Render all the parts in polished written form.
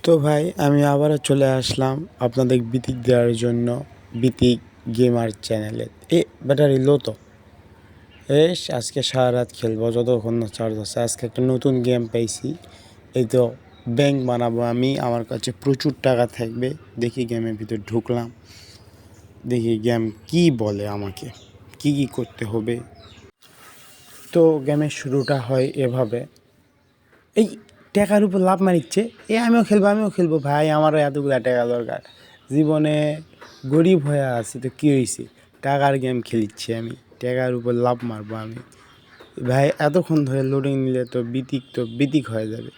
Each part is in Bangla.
তো ভাই আমি আবারও চলে আসলাম আপনাদের বিতিক দেওয়ার জন্য বিতিক গেমার চ্যানেলে। ব্যাটারি লো তো আজকে সারা রাত খেলবো যতক্ষণ না চার্জ আছে। আজকে একটা নতুন গেম পাইছি, এই তো ব্যাংক বানাবো আমি। আমার কাছে প্রচুর টাকা থাকবে। দেখি গেমের ভিতর ঢুকলাম, দেখি গেম কি বলে আমাকে কি কি করতে হবে। তো গেমের শুরুটা হয় এভাবে, এই টাকার উপর লাভ মারিচ্ছে, আমিও খেলবো ভাই, আমারও এতগুলো টাকা দরকার। জীবনে গরিব হয়ে আছি তো কী হয়েছে, টাকার গেম খেলিচ্ছি আমি, টাকার উপর লাভ মারবো আমি। ভাই এতক্ষণ ধরে লোডিং নিলে তো বিতিক হয়ে যাবে।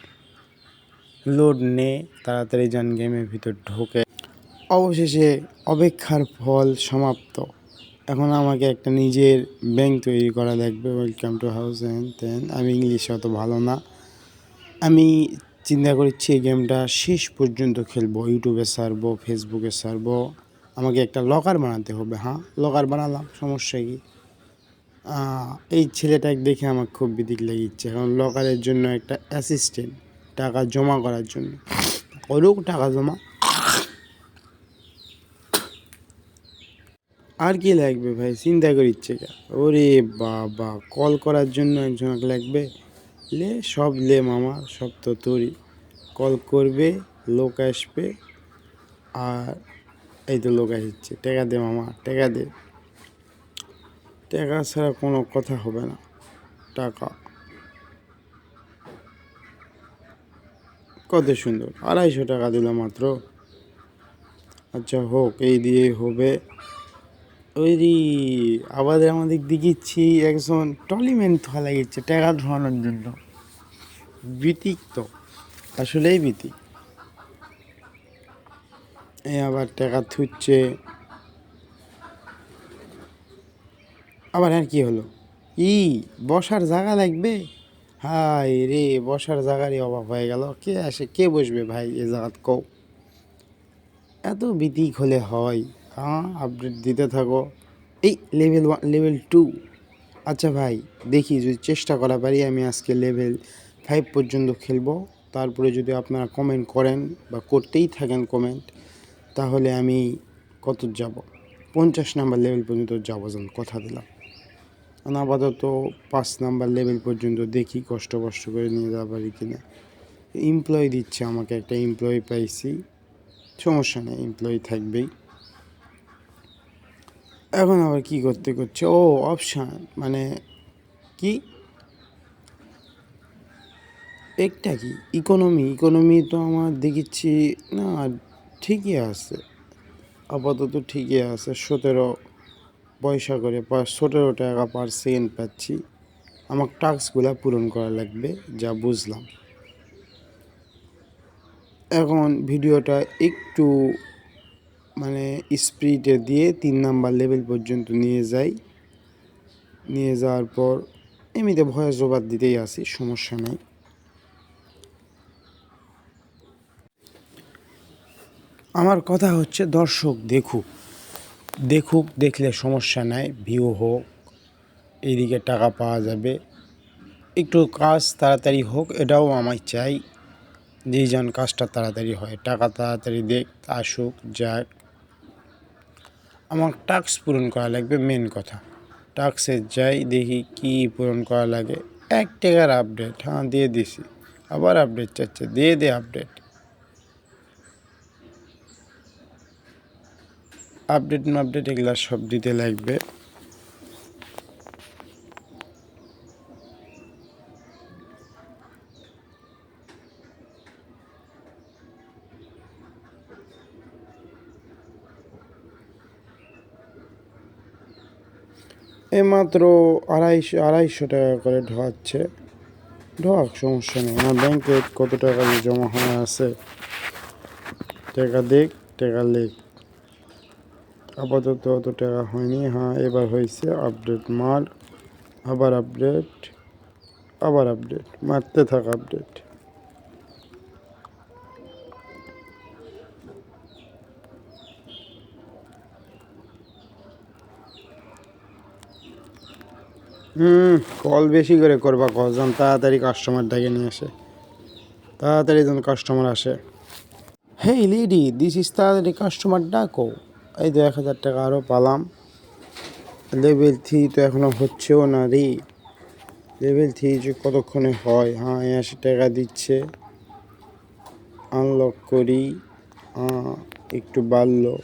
লোড নে, তাড়াতাড়ি যান গেমের ভিতর ঢোকে। অবশেষে অপেক্ষার ফল সমাপ্ত। এখন আমাকে একটা নিজের ব্যাংক তৈরি করা লাগবে। Welcome to house and then. আমি ইংলিশে অত ভালো না। আমি চিন্তা করছি এই গেমটা শেষ পর্যন্ত খেলবো, ইউটিউবে ছাড়বো, ফেসবুকে ছাড়বো। আমাকে একটা লকার বানাতে হবে। হ্যাঁ, লকার বানালাম, সমস্যা কি? এই ছেলেটাকে দেখে আমার খুব বিদিক লেগেছে। এখন লকারের জন্য একটা অ্যাসিস্ট্যান্ট, টাকা জমা করার জন্য করুক টাকা জমা। আর কি লাগবে ভাই, চিন্তা করিচ্ছে কে? ওরে বাবা, কল করার জন্য একজন লাগবে। লে সব লে মামা, সব তো তোরই। কল করবে, লোক আসবে, আর এই তো লোক আসছে। টাকা দে মামা, টাকা দে। টাকা ছাড়া কোনো কথা হবে না। টাকা কত সুন্দর, 250 টাকা দিল মাত্র। আচ্ছা হোক, এই দিয়ে হবে। ওই রে, আমাদের দিকেছি একজন টলিম্যান থা লাগিয়েছে টাকা ধরানোর জন্য। বিতিক তো, আসলেই বিতিক। এই আবার টাকা থুচ্ছে। আবার আর কি হলো? বসার জায়গা লাগবে। হাই রে, বসার জায়গারই অভাব হয়ে গেল। কে আসে, কে বসবে ভাই এ জায়গাত কও? এত বিতিক হলে হয়? হ্যাঁ, আপডেট দিতে থাকো। এই লেভেল 1, লেভেল 2। আচ্ছা ভাই, দেখি যদি চেষ্টা করা পারি আমি আজকে লেভেল 5 পর্যন্ত খেলবো। তারপরে যদি আপনারা কমেন্ট করেন বা করতেই থাকেন কমেন্ট, তাহলে আমি কত যাব, 50 নাম্বার লেভেল পর্যন্ত যাবো, যেন কথা দিলাম। আপাতত 5 নাম্বার লেভেল পর্যন্ত দেখি কষ্ট করে নিয়ে যাওয়া পারি কিনা। এমপ্লয়ি দিচ্ছে আমাকে, একটা এমপ্লয়ি পাইছি, সমস্যা নেই, এমপ্লয়ি থাকবেই। এখন আবার কি করছে? ও অপশান, মানে কি একটা কি ইকোনমি তো আমার দেখেছি না, ঠিকই আছে, আপাতত ঠিকই আছে। 17 পয়সা করে 17 টাকা পার সেকেন্ড পাচ্ছি। আমার টাস্কগুলো পূরণ করা লাগবে, যা বুঝলাম। এখন ভিডিওটা একটু মানে স্পিডে দিয়ে 3 নাম্বার লেভেল পর্যন্ত নিয়ে যাওয়ার পর এমনিতে ভয়েস ওভার দিতেই আসি, সমস্যা নেই। আমার কথা হচ্ছে দর্শক দেখুক, দেখলে সমস্যা নাই, ভিউ হোক, এইদিকে টাকা পাওয়া যাবে। একটু কাজ তাড়াতাড়ি হোক, এটাও আমি চাই। যেই যেন কাজটা তাড়াতাড়ি হয়, টাকা তাড়াতাড়ি আসুক যাক। আমার টাস্ক পূরণ করা লাগবে, মেন কথা। টাস্কে যাই, দেখি কি পূরণ করা লাগে। 1 টাকার আপডেট, হ্যাঁ দিয়ে দিছি। আবার আপডেট চাচ্ছে, দে আপডেট এগুলা সব দিতে লাগবে। মাত্র 250 টাকা করে ঢোকাচ্ছে। সমস্যা নেই। আমার ব্যাংকে কত টাকা জমা হয়ে আছে, টাকা দেখ, টাকা লেখ। আপাতত অত টাকা হয়নি। হ্যাঁ, এবার হয়েছে। আপডেট মার, আবার আপডেট মারতে থাক আপডেট। কল বেশি করে করবা, যেন তাড়াতাড়ি কাস্টমার ডেকে নিয়ে আসে, তাড়াতাড়ি যেন কাস্টমার আসে। হেই লেডি, দিস ইজ তাড়াতাড়ি কাস্টমার ডাকো। এই তো 1,000 টাকা আরও পালাম। লেভেল 3 তো এখনো হচ্ছেও না রে। লেভেল 3 যে কতক্ষণে হয়। হ্যাঁ, 80 টাকা দিচ্ছে। আনলক করি। একটু বাড়লো।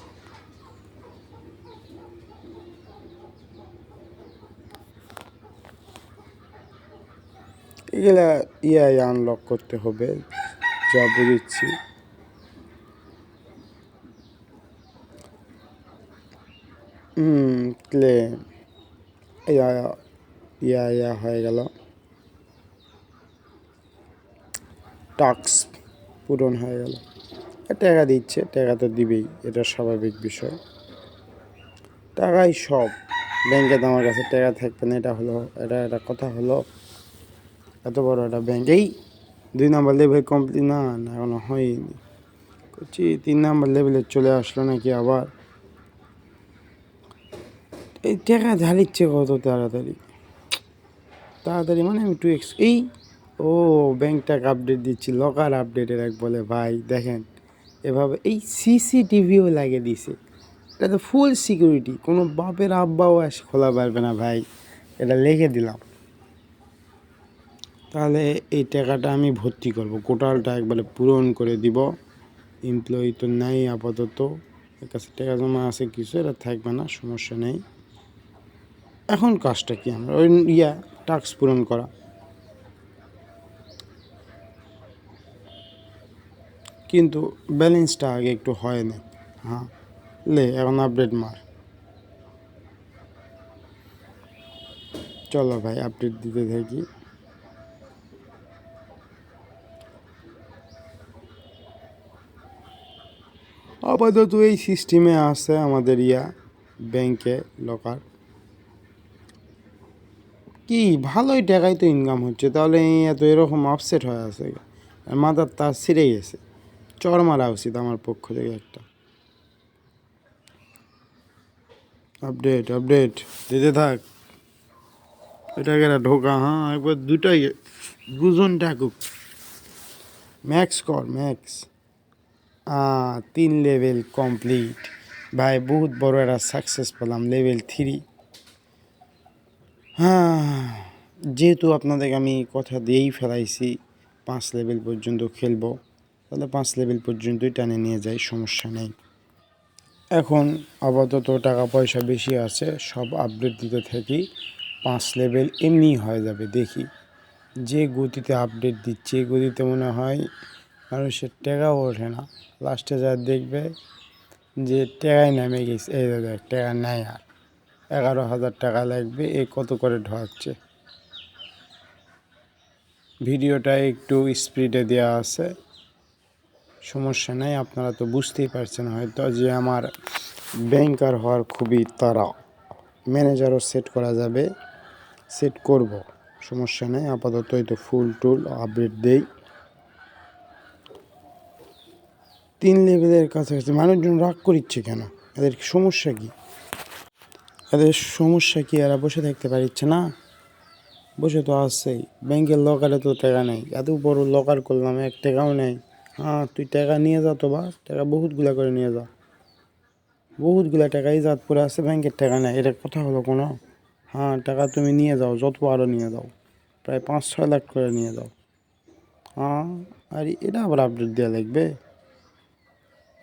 এগুলা আনলক করতে হবে, যা বুঝেছি। ক্লেম হয়ে গেল। টাস্ক পূরণ হয়ে গেল। টাকা দিচ্ছে, টাকা তো দিবেই, এটা স্বাভাবিক বিষয়। টাকাই সব। ব্যাংকে তো আমার কাছে টাকা থাকবে না, এটা কথা হলো। এত বড় একটা ব্যাংক। এই 2 নম্বর লেভেল কমপ্লিট না, এখনো হয়নি। করছি 3 নম্বর লেভেলে চলে আসলো নাকি আবার। এই টাকা ঢালিচ্ছে কত তাড়াতাড়ি তাড়াতাড়ি, মানে আমি এই ব্যাংকটাকে আপডেট দিচ্ছি, লকার আপডেটের এক বলে ভাই দেখেন এভাবে। এই সিসিটিভিও লাগিয়ে দিছে। এটা তো ফুল সিকিউরিটি, কোনো বাপের আব্বাও এসে খোলা পারবে না ভাই, এটা লিখে দিলাম। তাহলে এই টাকাটা আমি ভর্তি করব, কোটালটা একবারে পূরণ করে দিব। এমপ্লয়ি তো নাই আপাতত, এর কাছে টাকা জমা আছে কিছু, এটা থাকবে না, সমস্যা নেই। এখন কাজটা কি আমরা ওই টাস্ক পূরণ করা, কিন্তু ব্যালেন্সটা আগে একটু হয় না। হ্যাঁ এখন আপডেট মার। চলো ভাই আপডেট দিতে থাকি। আপাতত এই সিস্টেমে আছে আমাদের ব্যাংকে লকার। কি ভালোই টাকাই তো ইনকাম হচ্ছে, তাহলে এত এরকম আপসেট হয়ে আছে, মাথার তার ছিঁড়ে গেছে। চর মারা উচিত আমার পক্ষ থেকে একটা। আপডেট দিতে থাক। এটাকে ঢোকা, হ্যাঁ একবার দুটাই দুজন ডাকুক। ম্যাক্স কর ম্যাক্স। 3 লেভেল কমপ্লিট ভাই, বহুত বড় একটা সাকসেস পেলাম, লেভেল 3। হ্যাঁ, যেহেতু আপনাদেরকে আমি কথা দিয়েই ফেলাইছি 5 লেভেল পর্যন্ত খেলবো, তাহলে 5 লেভেল পর্যন্তই টানে নিয়ে যাই, সমস্যা নেই। এখন আপাতত টাকা পয়সা বেশি আছে, সব আপডেট দিতে থাকি, 5 লেভেল এমনি হয়ে যাবে। দেখি যে গতিতে আপডেট দিচ্ছে, এই গতিতে মনে হয় মানুষের টাকাও ওঠে না। লাস্টে যা দেখবে যে টাকায় নেমে গেছে, এই দেখ টাকা নেয় আর 11,000 টাকা লাগবে। এ কত করে ঢোকাচ্ছে। ভিডিওটা একটু স্পিডে দেওয়া আছে, সমস্যা নেই। আপনারা তো বুঝতেই পারছেন হয়তো যে আমার ব্যাংকার হওয়ার খুবই তাড়া। ম্যানেজারও সেট করা যাবে, সেট করব, সমস্যা নেই। আপাতত এই তো ফুল টুল আপডেট দেই। 3 লেভেলের কাছাকাছি। মানুষজন রাগ করিচ্ছে কেন? এদের সমস্যা কি? এরা বসে থাকতে পারছে না? বসে তো আসছেই। ব্যাংকের লকারে তো টাকা নেই, এত বড় লকার করলাম, 1 টাকাও নেই। হ্যাঁ তুই টাকা নিয়ে যা তো, বা টাকা বহুতগুলা করে নিয়ে যা, বহুতগুলা টাকা ইজাত পড়ে আছে, ব্যাংকের টাকা নেই, এটা কথা হলো কোনো? হ্যাঁ টাকা তুমি নিয়ে যাও, যত আরও নিয়ে যাও, প্রায় 5-6 লাখ করে নিয়ে যাও। হ্যাঁ, আর এটা আবার আপডেট দেওয়া লাগবে?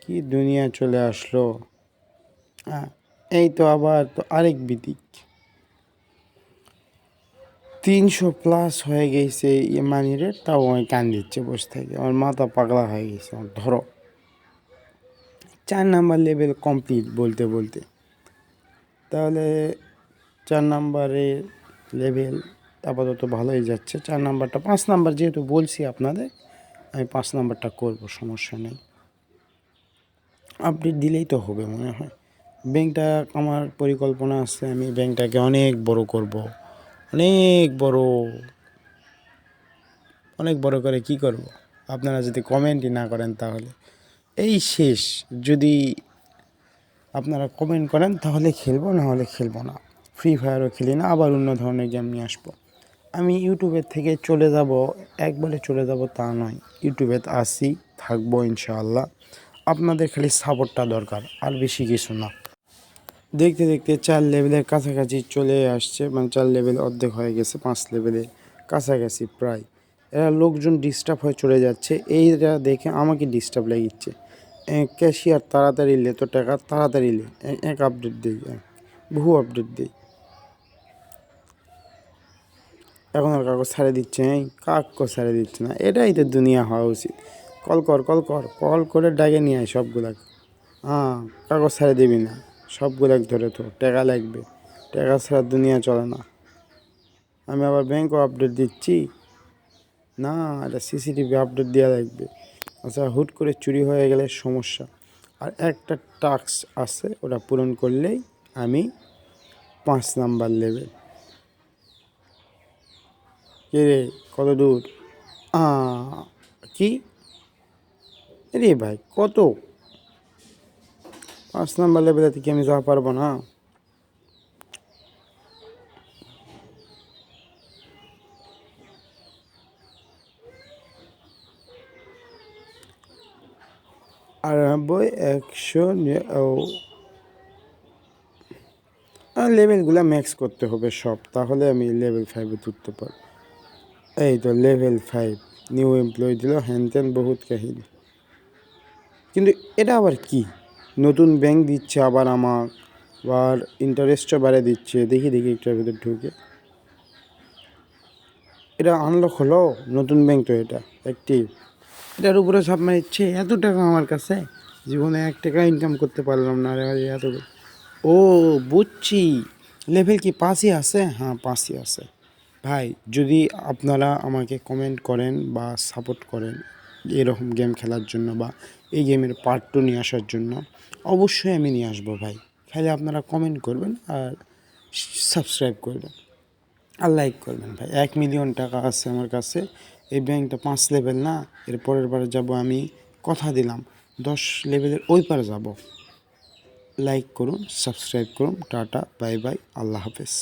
কি দুনিয়া চলে আসলো। হ্যাঁ, এই তো আবার তো আরেক বিদিক 300+ হয়ে গেছে মানি রেট, তাও আমি কান দিচ্ছে বসে থেকে, আমার মাথা পাগলা হয়ে গেছে আমার। ধরো 4 নাম্বার লেভেল কমপ্লিট বলতে বলতে, তাহলে 4 নাম্বারের লেভেল আপাতত ভালোই যাচ্ছে। 4 নাম্বারটা 5 নাম্বার যেহেতু বলছি আপনাদের, আমি 5 নাম্বারটা করব, সমস্যা নেই। আপডেট দিলেই তো হবে মনে হয়। ব্যাংকটা আমার পরিকল্পনা আছে, আমি ব্যাংকটাকে অনেক বড় করব, অনেক বড়। অনেক বড় করে কি করব? আপনারা যদি কমেন্টই না করেন তাহলে এই শেষ। যদি আপনারা কমেন্ট করেন তাহলে খেলবো, না হলে খেলবো না। ফ্রি ফায়ারও খেলি না, আবার অন্য ধরনের গেম নিয়ে আসবো। আমি ইউটিউবের থেকে চলে যাব, একবারে চলে যাব তা নয়। ইউটিউবে আসি, থাকবো ইনশাআল্লাহ। আপনাদের খালি সাপোর্টটা দরকার, আর বেশি কিছু না। দেখতে দেখতে 4 লেভেলের কাছাকাছি চলে আসছে, মানে 4 লেভেল অর্ধেক হয়ে গেছে, 5 লেভেলের কাছাকাছি প্রায়। এরা লোকজন ডিস্টার্ব হয়ে চলে যাচ্ছে, এইটা দেখে আমাকে ডিস্টার্ব লাগিচ্ছে। ক্যাশিয়ার তাড়াতাড়ি লে তো টাকা, তাড়াতাড়ি লে, এক আপডেট দিই, বহু আপডেট দিই। এখন আর কাগজ ছাড়ে দিচ্ছে, কাগজ ছাড়ে দিচ্ছে না। এটাই তো দুনিয়া হওয়া উচিত। কল কর, কল কর, কল করে ডাকে নিয়ে আয় সবগুলাকে। কাগজ ছাড়ে দিবি না, সবগুলাক ধরে তো টাকা লাগবে, টাকা ছাড়া দুনিয়া চলে না। আমি আবার ব্যাংকও আপডেট দিচ্ছি না, এটা সিসিটিভি আপডেট দেওয়া লাগবে। আচ্ছা, হুট করে চুরি হয়ে গেলে সমস্যা। আর একটা টাস্ক আছে, ওটা পূরণ করলেই আমি 5 নাম্বার লেভেল। কে রে, কত দূর? কি রে ভাই, কত? 5 নাম্বার লেভেলে থেকে আমি যাওয়া পারবো না? আর 100 লেভেলগুলো ম্যাক্স করতে হবে সব, তাহলে আমি লেভেল 5-এ তুলতে পারবো। এই তো লেভেল 5, নিউ এমপ্লয়ি দিল, হ্যান ত্যান বহুত কাহিনী। কিন্তু এটা আবার কি? নতুন ব্যাংক দিচ্ছে আবার আমার, আবার ইন্টারেস্টও বাড়িয়ে দিচ্ছে। দেখি দেখি একটার ভিতর ঢুকে। এটা আনলক হলো, নতুন ব্যাংক তো এটা অ্যাক্টিভ। এটার উপরে সব মারিচ্ছে। এত টাকা আমার কাছে, জীবনে 1 টাকা ইনকাম করতে পারলাম না। এত, ও বুঝছি। লেভেল কি 5ই আছে? হ্যাঁ, 5ই আছে। ভাই, যদি আপনারা আমাকে কমেন্ট করেন বা সাপোর্ট করেন এরকম গেম খেলার জন্য, বা এই গেমের পার্ট 2 নিয়ে আসার জন্য, অবশ্যই আমি নিয়ে আসবো ভাই। খালি আপনারা কমেন্ট করবেন আর সাবস্ক্রাইব করবেন আর লাইক করবেন ভাই। 1 মিলিয়ন টাকা আছে আমার কাছে। এই ব্যাংকটা 5 লেভেল না, এর পরের বারে যাব আমি, কথা দিলাম 10 লেভেলের ওই পারে যাব। লাইক করুন, সাবস্ক্রাইব করুন। টাটা, বাই বাই, আল্লাহ হাফেজ।